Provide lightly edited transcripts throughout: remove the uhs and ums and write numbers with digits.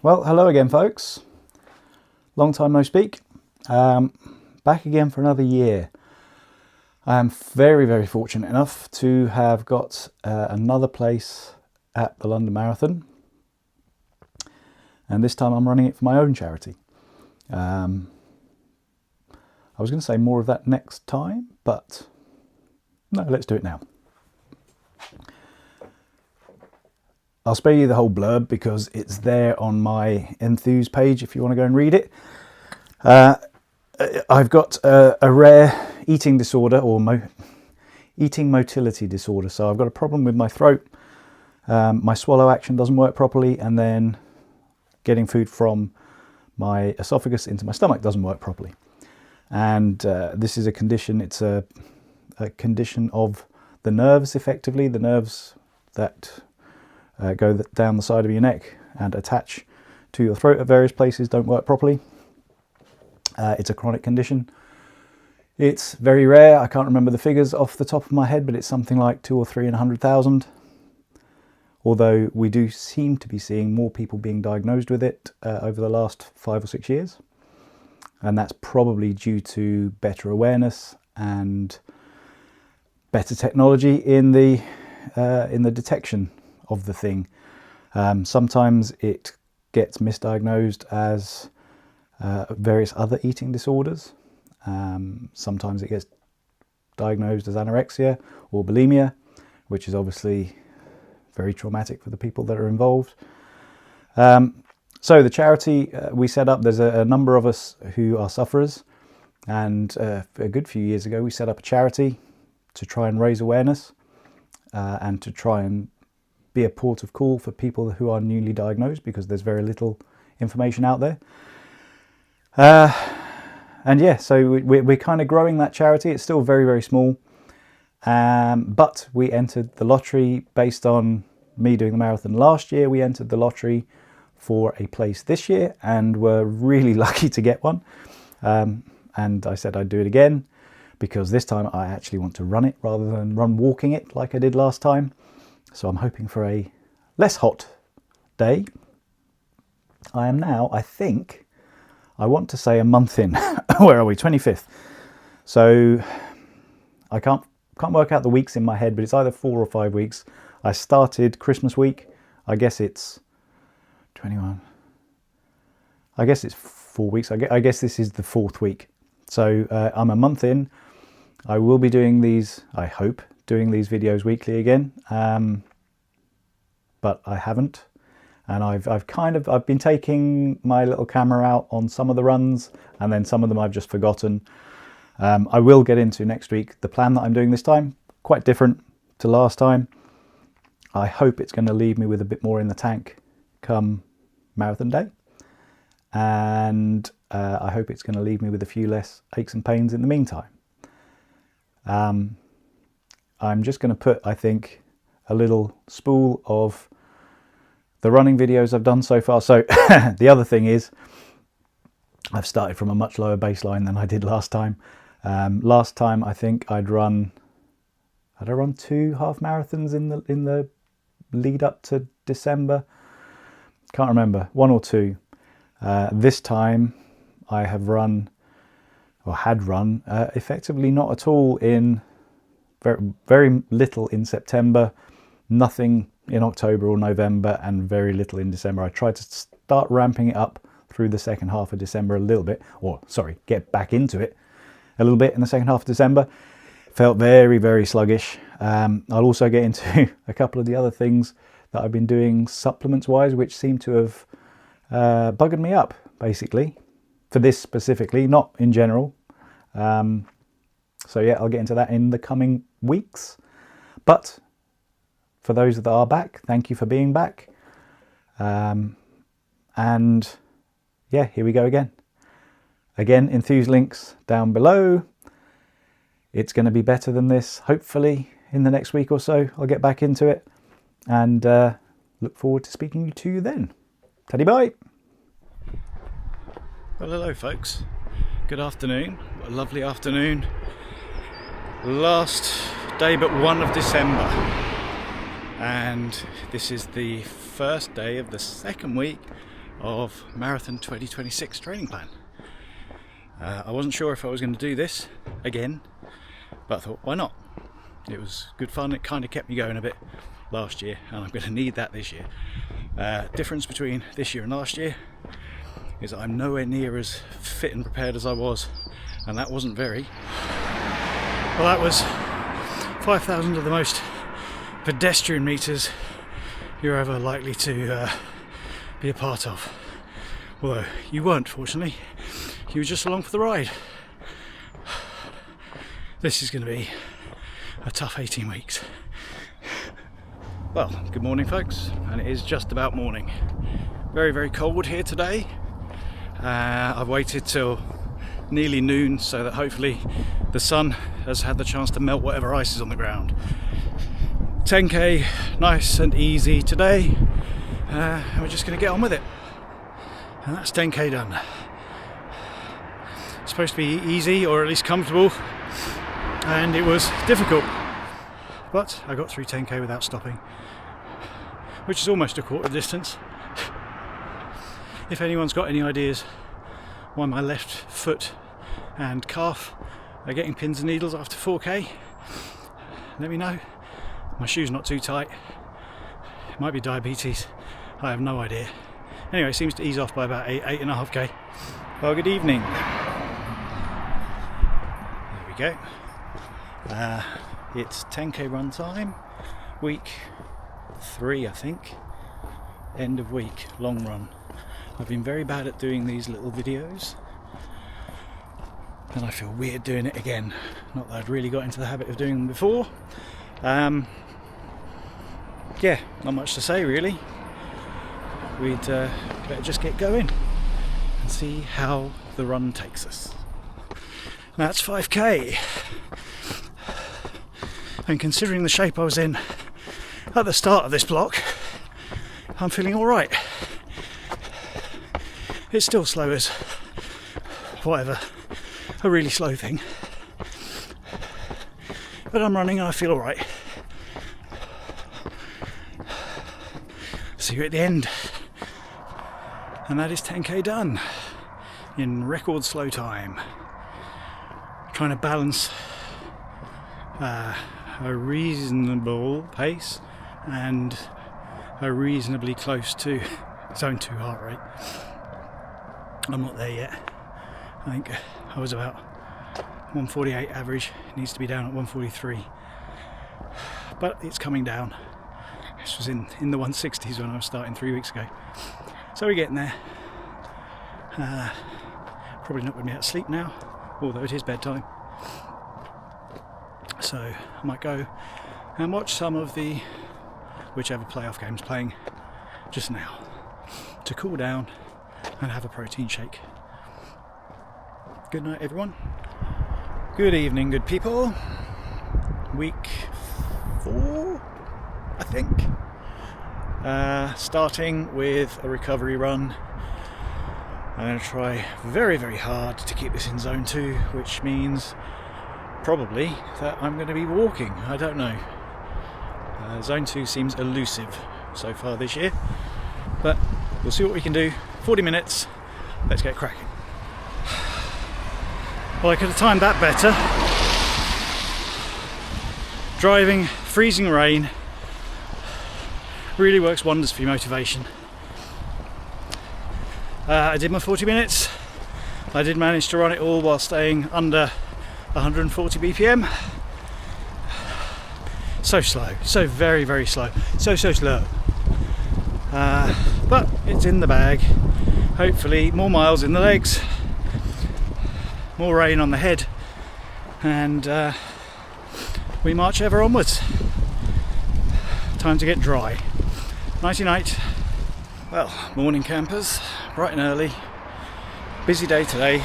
Well, hello again, folks. Long time no speak. Back again for another year. I am very, very fortunate enough to have got another place at the London Marathon. And this time I'm running it for my own charity. I was going to say more of that next time, but no, let's do it now. I'll spare you the whole blurb because it's there on my Enthuse page if you want to go and read it. I've got a rare eating disorder or eating motility disorder. So I've got a problem with my throat. My swallow action doesn't work properly, and then getting food from my esophagus into my stomach doesn't work properly. And this is a condition, it's a condition of the nerves, effectively, the nerves that go down the side of your neck and attach to your throat at various places don't work properly. It's a chronic condition. It's very rare. I can't remember the figures off the top of my head, but it's something like 2 or 3 in 100,000. Although we do seem to be seeing more people being diagnosed with it over the last 5 or 6 years. And that's probably due to better awareness and better technology in the detection of the thing. Sometimes it gets misdiagnosed as various other eating disorders. Sometimes it gets diagnosed as anorexia or bulimia, which is obviously very traumatic for the people that are involved. So the charity we set up, there's a number of us who are sufferers, and a good few years ago we set up a charity to try and raise awareness and to try and be a port of call for people who are newly diagnosed, because there's very little information out there. And yeah, so we're kind of growing that charity. It's still very, very small. But we entered the lottery based on me doing the marathon last year. We entered the lottery for a place this year and were really lucky to get one. And I said I'd do it again because this time I actually want to run it rather than run walking it like I did last time. So I'm hoping for a less hot day. I am now, I think, I want to say a month in. Where are we? 25th. So I can't work out the weeks in my head, but it's either 4 or 5 weeks. I started Christmas week. I guess it's 21. I guess it's 4 weeks. I guess this is the 4th week. So I'm a month in. I will be doing these, I hope, doing these videos weekly again. But I haven't. And I've been taking my little camera out on some of the runs, and then some of them I've just forgotten. I will get into next week the plan that I'm doing this time, quite different to last time. I hope it's going to leave me with a bit more in the tank come marathon day. And I hope it's going to leave me with a few less aches and pains in the meantime. I'm just going to put, I think, a little spool of the running videos I've done so far. So the other thing is I've started from a much lower baseline than I did last time. Last time I think had I run 2 half marathons in the lead up to December? Can't remember, 1 or 2. This time I have run, or had run, effectively not at all in very, very little in September, nothing in October or November, and very little in December. I tried to start ramping it up through the second half of December a little bit, or sorry, get back into it a little bit in the second half of December. Felt very, very sluggish. I'll also get into a couple of the other things that I've been doing supplements wise, which seem to have buggered me up, basically, for this specifically, not in general. So yeah, I'll get into that in the coming weeks. But for those that are back, thank you for being back. And yeah, here we go again. Again, Enthuse links down below. It's going to be better than this, hopefully, in the next week or so. I'll get back into it and look forward to speaking to you then. Teddy bye. Well, hello folks. Good afternoon. What a lovely afternoon. Last day but one of December. And this is the first day of the second week of Marathon 2026 training plan. I wasn't sure if I was going to do this again, but I thought, why not? It was good fun. It kind of kept me going a bit last year, and I'm going to need that this year. Difference between this year and last year is that I'm nowhere near as fit and prepared as I was, and that wasn't very. Well, that was 5,000 of the most pedestrian meters you're ever likely to be a part of. Although you weren't, fortunately. You were just along for the ride. This is going to be a tough 18 weeks. Well, good morning folks, and it is just about morning. Very, very cold here today. I've waited till nearly noon so that hopefully the sun has had the chance to melt whatever ice is on the ground. 10k, nice and easy today, and we're just going to get on with it. And that's 10k done. It's supposed to be easy, or at least comfortable, and it was difficult. But I got through 10k without stopping, which is almost a quarter distance. If anyone's got any ideas why my left foot and calf are getting pins and needles after 4k, let me know. My shoe's not too tight. It might be diabetes. I have no idea. Anyway, it seems to ease off by about 8.5k. Well, good evening. There we go. It's 10k run time. Week 3, I think. End of week, long run. I've been very bad at doing these little videos, and I feel weird doing it again. Not that I'd really got into the habit of doing them before. Yeah, not much to say really. We'd better just get going and see how the run takes us. That's 5k. And considering the shape I was in at the start of this block, I'm feeling alright. It's still slow as whatever, a really slow thing. But I'm running and I feel alright. See you at the end. And that is 10k done in record slow time. Trying to balance a reasonable pace and a reasonably close to zone 2 heart rate. I'm not there yet. I think I was about 148 average. It needs to be down at 143. But it's coming down. This was in the 160s when I was starting 3 weeks ago. So we're getting there. Probably not going to be able to sleep now, although it is bedtime. So I might go and watch some of the whichever playoff game's playing just now to cool down and have a protein shake. Good night everyone. Good evening, good people. Week 4, I think. Starting with a recovery run. I'm going to try very, very hard to keep this in zone 2, which means probably that I'm going to be walking. I don't know. Zone 2 seems elusive so far this year, but we'll see what we can do. 40 minutes, let's get cracking. Well, I could have timed that better. Driving, freezing rain, really works wonders for your motivation. I did my 40 minutes. I did manage to run it all while staying under 140 BPM. So slow, so very, very slow, so slow. But it's in the bag. Hopefully more miles in the legs, more rain on the head, and we march ever onwards. Time to get dry. Nighty night. Well, morning campers, bright and early. Busy day today,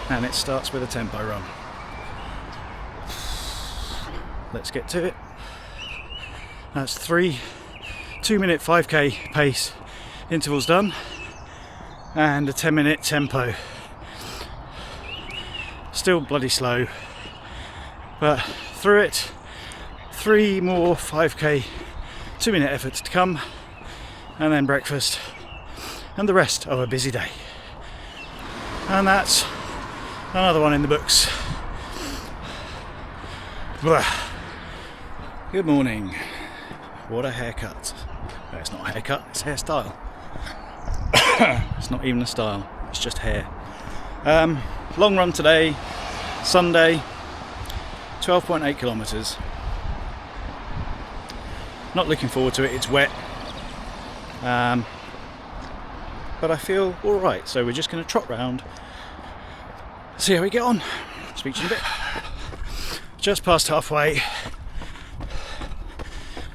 and it starts with a tempo run. Let's get to it. That's 3 2-minute 5k pace intervals done, and a 10-minute tempo. Still bloody slow, but through it. 3 more 5k 2-minute efforts to come, and then breakfast, and the rest of a busy day. And that's another one in the books. Blah. Good morning. What a haircut. No, it's not a haircut, it's hairstyle. It's not even a style, it's just hair. Long run today, Sunday, 12.8 kilometres. Not looking forward to it, it's wet. But I feel alright, so we're just going to trot round, see how we get on. Speak to you in a bit. Just past halfway.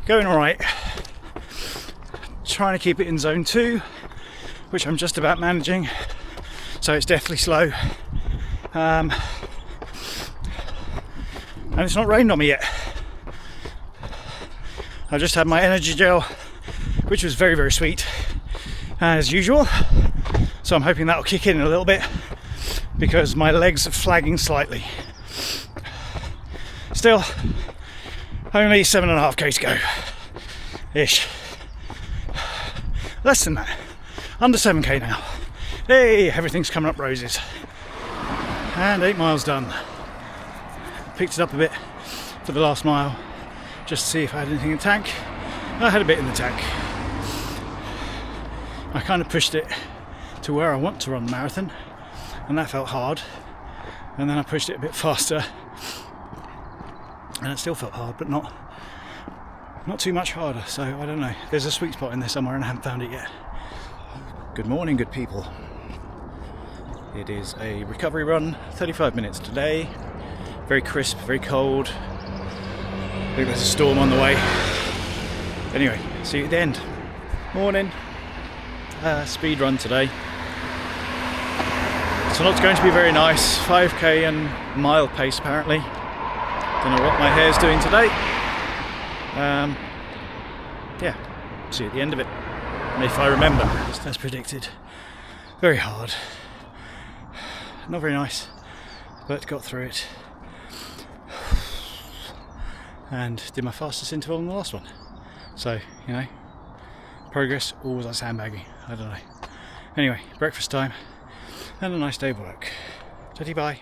Going alright. Trying to keep it in zone 2, which I'm just about managing, so it's definitely slow. And it's not rained on me yet. I just had my energy gel, which was very, very sweet, as usual. So I'm hoping that'll kick in a little bit because my legs are flagging slightly. Still, only 7.5k to go. Ish. Less than that. Under 7k now. Hey, everything's coming up roses. And 8 miles done. Picked it up a bit for the last mile, just to see if I had anything in the tank. I had a bit in the tank. I kind of pushed it to where I want to run the marathon, and that felt hard. And then I pushed it a bit faster, and it still felt hard, but not too much harder. So I don't know. There's a sweet spot in there somewhere, and I haven't found it yet. Good morning, good people. It is a recovery run, 35 minutes today. Very crisp, very cold. I think there's a storm on the way. Anyway, see you at the end. Morning. Speed run today. It's not going to be very nice. 5k and mile pace apparently. Don't know what my hair's doing today. Yeah, see you at the end of it. And if I remember, as predicted. Very hard. Not very nice, but got through it. And did my fastest interval in the last one. So, you know, progress always like sandbagging. I don't know. Anyway, breakfast time and a nice day of work. Bye.